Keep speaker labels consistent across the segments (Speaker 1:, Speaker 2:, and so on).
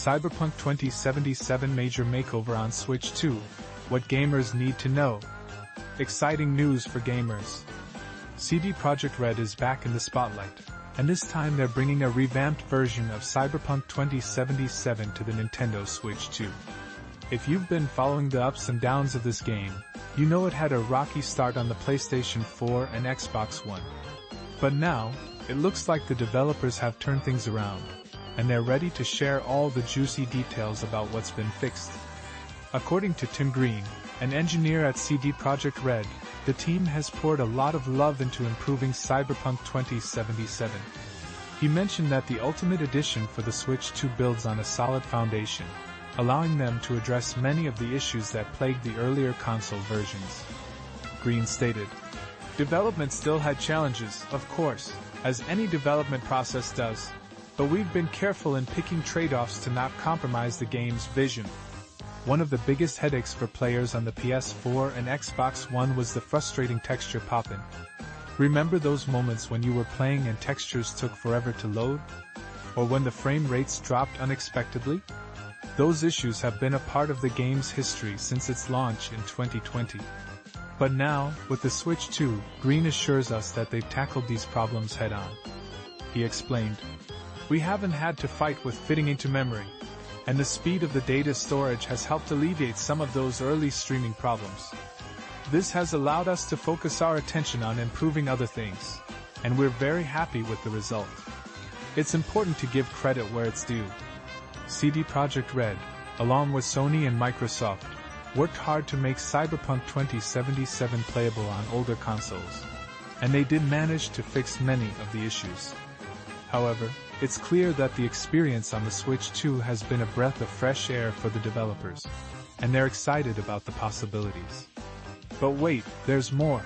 Speaker 1: Cyberpunk 2077 major makeover on Switch 2. What gamers need to know. Exciting news for gamers. CD Projekt RED is back in the spotlight, and this time they're bringing a revamped version of Cyberpunk 2077 to the Nintendo Switch 2. If you've been following the ups and downs of this game, you know it had a rocky start on the PlayStation 4 and Xbox One. But now, it looks like the developers have turned things around, and they're ready to share all the juicy details about what's been fixed. According to Tim Green, an engineer at CD Projekt RED, the team has poured a lot of love into improving Cyberpunk 2077. He mentioned that the Ultimate Edition for the Switch 2 builds on a solid foundation, allowing them to address many of the issues that plagued the earlier console versions. Green stated, "Development still had challenges, of course, as any development process does, but we've been careful in picking trade-offs to not compromise the game's vision. One of the biggest headaches for players on the PS4 and Xbox One was the frustrating texture pop-in. Remember those moments when you were playing and textures took forever to load? Or when the frame rates dropped unexpectedly? Those issues have been a part of the game's history since its launch in 2020. But now, with the Switch 2, Green assures us that they've tackled these problems head-on." He explained, "We haven't had to fight with fitting into memory, and the speed of the data storage has helped alleviate some of those early streaming problems. This has allowed us to focus our attention on improving other things, and we're very happy with the result. It's important to give credit where it's due. CD Projekt RED, along with Sony and Microsoft, worked hard to make Cyberpunk 2077 playable on older consoles, and they did manage to fix many of the issues. However, it's clear that the experience on the Switch 2 has been a breath of fresh air for the developers, and they're excited about the possibilities. But wait, there's more.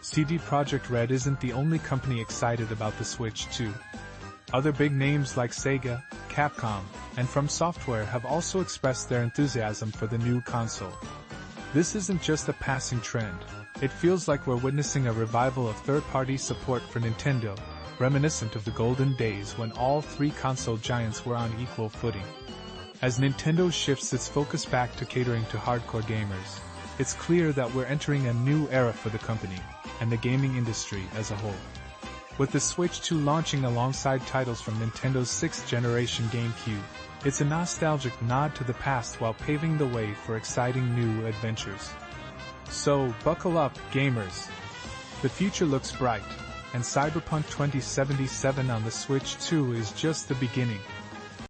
Speaker 1: CD Projekt RED isn't the only company excited about the Switch 2. Other big names like Sega, Capcom, and From Software have also expressed their enthusiasm for the new console. This isn't just a passing trend, it feels like we're witnessing a revival of third-party support for Nintendo, reminiscent of the golden days when all three console giants were on equal footing. As Nintendo shifts its focus back to catering to hardcore gamers, it's clear that we're entering a new era for the company, and the gaming industry as a whole. With the Switch 2 launching alongside titles from Nintendo's 6th generation GameCube, it's a nostalgic nod to the past while paving the way for exciting new adventures. So, buckle up, gamers. The future looks bright, and Cyberpunk 2077 on the Switch 2 is just the beginning.